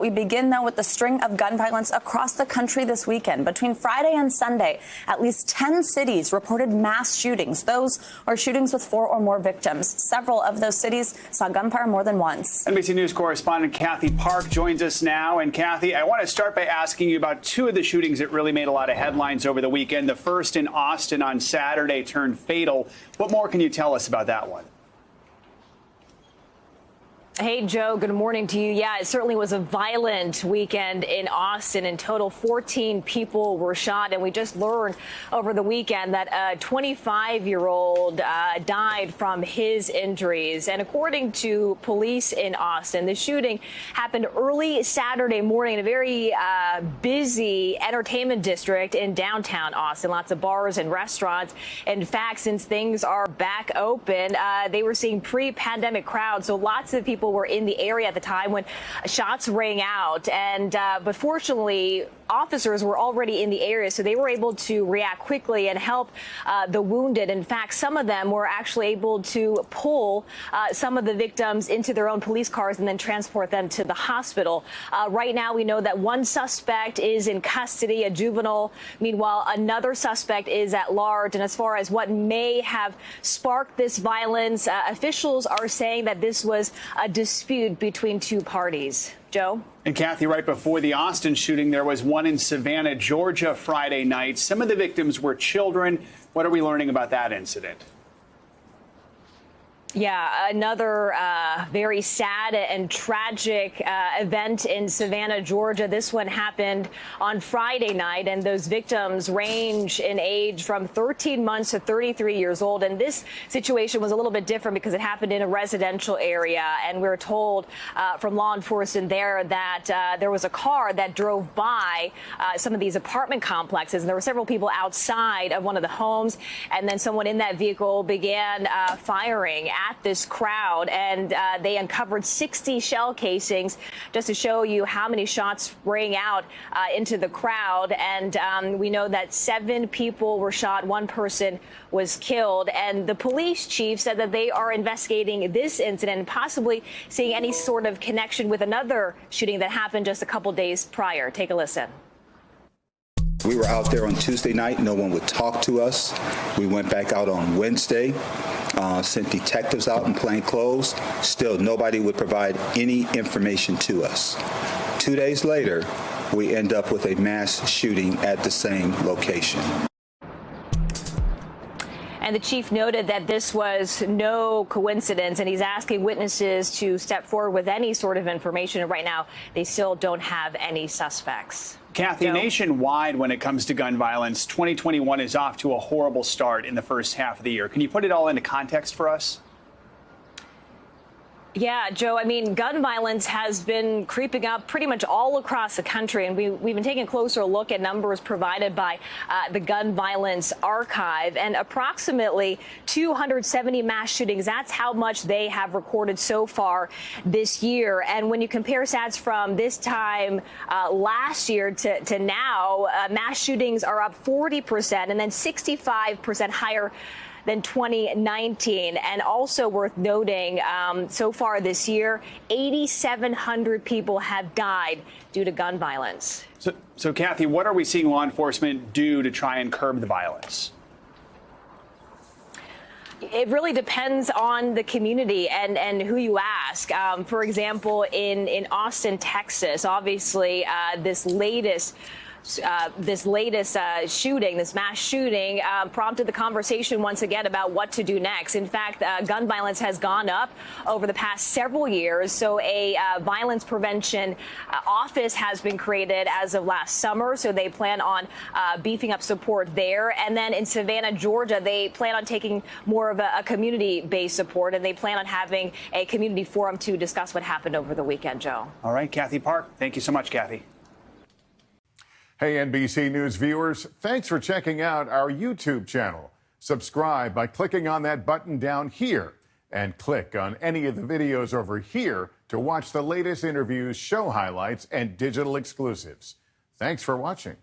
We begin, though, with the string of gun violence across the country this weekend. Between Friday and Sunday, at least 10 cities reported mass shootings. Those are shootings with 4 or more victims. Several of those cities saw gunfire more than once. NBC News correspondent Kathy Park joins us now. And Kathy, I want to start by asking you about 2 of the shootings that really made a lot of headlines over the weekend. The first in Austin on Saturday turned fatal. What more can you tell us about that one? Hey, Joe, good morning to you. Yeah, it certainly was a violent weekend in Austin. In total, 14 people were shot. And we just learned over the weekend that a 25-year-old died from his injuries. And according to police in Austin, the shooting happened early Saturday morning in a very busy entertainment district in downtown Austin. Lots of bars and restaurants. In fact, since things are back open, they were seeing pre-pandemic crowds. So lots of people were in the area at the time when shots rang out. And but fortunately, officers were already in the area, so they were able to react quickly and help the wounded. In fact, some of them were actually able to pull some of the victims into their own police cars and then transport them to the hospital. Right now, we know that one suspect is in custody, a juvenile. Meanwhile, another suspect is at large. And as far as what may have sparked this violence, officials are saying that this was a dispute between 2 parties. Joe? And Kathy, right before the Austin shooting, there was one in Savannah, Georgia, Friday night. Some of the victims were children. What are we learning about that incident? Yeah, another very sad and tragic event in Savannah, Georgia. This one happened on Friday night, and those victims range in age from 13 months to 33 years old. And this situation was a little bit different because it happened in a residential area. And we're told from law enforcement there that there was a car that drove by some of these apartment complexes. And there were several people outside of one of the homes. And then someone in that vehicle began firing at this crowd, and they uncovered 60 shell casings, just to show you how many shots rang out into the crowd. And we know that 7 people were shot, 1 person was killed, and the police chief said that they are investigating this incident and possibly seeing any sort of connection with another shooting that happened just a couple days prior. Take a listen. We were out there on Tuesday night. No one would talk to us. We went back out on Wednesday, sent detectives out in plain clothes. Still, nobody would provide any information to us. 2 days later, we end up with a mass shooting at the same location. And the chief noted that this was no coincidence, and he's asking witnesses to step forward with any sort of information. And right now, they still don't have any suspects. Kathy, Joe? Nationwide, when it comes to gun violence, 2021 is off to a horrible start in the first half of the year. Can you put it all into context for us? Yeah, Joe, I mean, gun violence has been creeping up pretty much all across the country, and we've been taking a closer look at numbers provided by the Gun Violence Archive, and approximately 270 mass shootings. That's how much they have recorded so far this year. And when you compare stats from this time last year to now, mass shootings are up 40% and then 65% higher than 2019. And also worth noting, so far this year, 8,700 people have died due to gun violence. So Kathy, what are we seeing law enforcement do to try and curb the violence? It really depends on the community and who you ask. For example, in Austin, Texas, obviously this latest shooting, this mass shooting, prompted the conversation once again about what to do next. In fact, gun violence has gone up over the past several years. So a violence prevention office has been created as of last summer. So they plan on beefing up support there. And then in Savannah, Georgia, they plan on taking more of a community-based support, and they plan on having a community forum to discuss what happened over the weekend, Joe. All right, Kathy Park, thank you so much, Kathy. Hey, NBC News viewers, thanks for checking out our YouTube channel. Subscribe by clicking on that button down here and click on any of the videos over here to watch the latest interviews, show highlights, and digital exclusives. Thanks for watching.